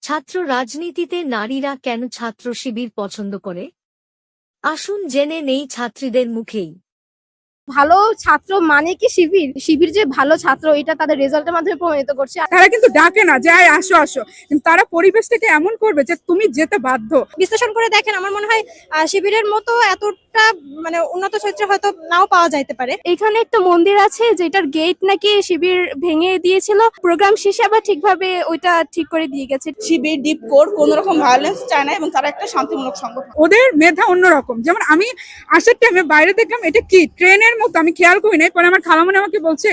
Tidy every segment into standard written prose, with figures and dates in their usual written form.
ছাত্র রাজনীতিতে নারীরা কেন ছাত্র শিবির পছন্দ করে? আসুন জেনে নেই ছাত্রীদের মুখেই। ভালো ছাত্র মানে কি শিবির শিবির যে ভালো ছাত্র এটা তাদের রেজাল্টের মাধ্যমে প্রমাণিত করছে। তারা কিন্তু ডাকে না যে আয় আসো আসো, কিন্তু তারা পরিবেশটাকে এমন করবে যে তুমি যেতে বাধ্য। বিশ্লেষণ করে দেখেন, আমার মনে হয় শিবিরের মতো এতটা উন্নত চরিত্র হয়তো নাও পাওয়া যাইতে পারে। এখানে একটা মন্দির আছে যেটার গেট নাকি শিবির ভেঙে দিয়েছিল, প্রোগ্রাম শেষে আবার ঠিকভাবে ওইটা ঠিক করে দিয়ে গেছে। শিবির ডিপ কোর কোন রকম ভায়োলেন্স চায় না এবং তারা একটা শান্তিমূলক সংগঠন। ওদের মেধা অন্যরকম। যেমন আমি আসার টাইমে বাইরে দেখলাম এটা কি ট্রেনের মতো, আমি খেয়াল করি নাই, পরে আমার খালামণি আমাকে বলছে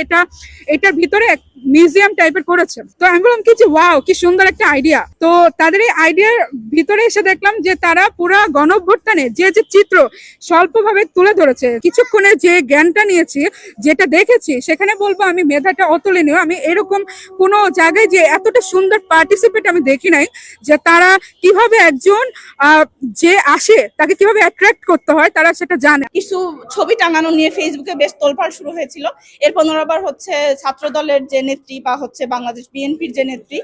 এটার ভিতরে মিউজিয়াম টাইপের করেছে। তো আমি বললাম কি যে ওয়াও, কি সুন্দর একটা আইডিয়া। তো তাদের এই আইডিয়ার ভিতরে এসে দেখলাম যে তারা পুরা গণঅভ্যুত্থানে যে যে চিত্র স্বল্পভাবে তুলে ধরেছে। কিছুক্ষণে যে জ্ঞানটা নিয়েছি, যেটা দেখেছি, সেখানে বলবো আমি মেধাটা অতুলনীয়। আমি এরকম কোনো জায়গায় যে এতটা সুন্দর পার্টিসিপেট আমি দেখি নাই, যে তারা কিভাবে একজন যে আসে তাকে কিভাবে অ্যাট্রাক্ট করতে হয় তারা সেটা জানে। কিছু ছবি টাঙানো নিয়ে ফেসবুকে বেশ তোলপাড় শুরু হয়েছিল। এরপর আবার হচ্ছে ছাত্র দলের যে নেত্রী বা হচ্ছে বাংলাদেশ বিএনপির যে নেত্রী,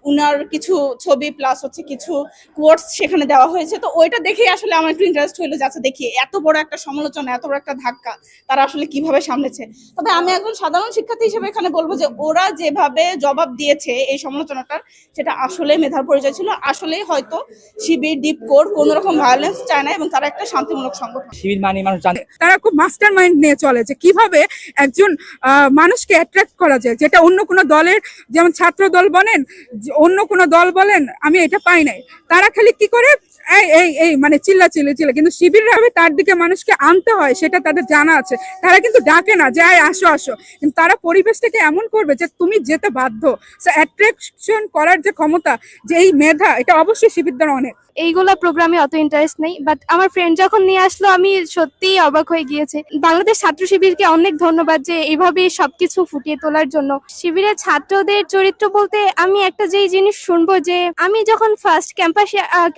উনার কিছু ছবি প্লাস হচ্ছে কিছু কোটস সেখানে দেওয়া হয়েছে। তো ওইটা দেখেই আসলে আমার একটু ইন্টারেস্ট হইলো, যাচ্ছে দেখি এত বড় একটা সমালোচনা, এত বড় একটা ধাক্কা তারা আসলে কিভাবে সামলেছে। তবে আমি একজন সাধারণ শিক্ষার্থী হিসেবে এখানে বলবো যে ওরা যেভাবে জবাব দিয়েছে এই সমালোচনাটার, সেটা আসলে মেধার পরিচয় ছিল। আসলেই হয়তো শিবির ডিপ কোর কোন রকম ভায়োলেন্স চায় না এবং তারা একটা শান্তিমূলক সংগঠন। শিবির মানে মানুষ জানে, তারা খুব মাস্টার মাইন্ড নিয়ে চলে যে কিভাবে একজন মানুষকে অ্যাট্রাক্ট করা যায়, যেটা অন্য কোনো দলের, যেমন ছাত্র দল বলেন, অন্য কোনো দল বলেন, আমি এটা পাই নাই। তারা খালি কি করে এই এই এই মানে চিল্লা, কিন্তু শিবির হবে তার দিকে মানুষকে আনতে হয়, সেটা তাদের জানা আছে। তারা কিন্তু ডাকে না যে আয় আসো আসো, কিন্তু তারা পরিবেশটাকে এমন করবে যে তুমি যেতে বাধ্য। অ্যাট্রাকশন করার যে ক্ষমতা, যে এই মেধা, এটা অবশ্যই শিবিরদের অনেক। এইগুলা প্রোগ্রামে অত ইন্টারেস্ট নেই, বাট আমার ফ্রেন্ড যখন নিয়ে আসলো আমি সত্যিই অবাক হয়ে গিয়েছে। বাংলাদেশ ছাত্র শিবিরকে অনেক ধন্যবাদ যে এইভাবে সবকিছু ফুটিয়ে তোলার জন্য। শিবিরের ছাত্রদের চরিত্র বলতে আমি একটা যেই জিনিস শুনবো, যে আমি যখন ফার্স্ট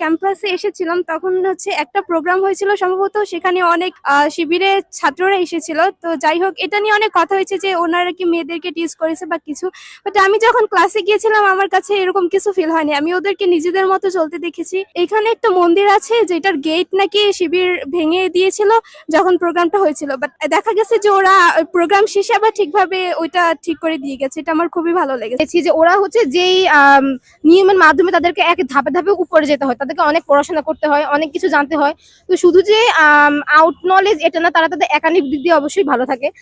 ক্যাম্পাসে এসেছিলাম তখন হচ্ছে একটা প্রোগ্রাম হয়েছিল সম্ভবত, সেখানে অনেক শিবিরের ছাত্ররা এসেছিল। তো যাই হোক, এটা নিয়ে অনেক কথা হয়েছে যে ওনারা কি মেয়েদেরকে টিজ করেছে বা কিছু, বাট আমি যখন ক্লাসে গিয়েছিলাম আমার কাছে এরকম কিছু ফিল হয়নি। আমি ওদেরকে নিজেদের মতো চলতে দেখেছি। এখানে একটা মন্দির আছে যেটার গেট নাকি শিবির ভেঙে দিয়েছিল যখন প্রোগ্রামটা হয়েছিল, বাট দেখা গেছে যে ওরা প্রোগ্রাম শেষে আবার ঠিকভাবে ওইটা ঠিক করে দিয়ে গেছে। এটা আমার খুবই ভালো লেগেছে যে ওরা হচ্ছে যেই নিয়মের মাধ্যমে তাদেরকে এক ধাপে ধাপে উপরে যেতে হয়, তাদেরকে অনেক পড়াশোনা করতে হয়, অনেক কিছু জানতে হয়। তো শুধু যে আউট নলেজ এটা না, তারা তাদের একাডেমিক দিক দিয়ে অবশ্যই ভালো থাকে।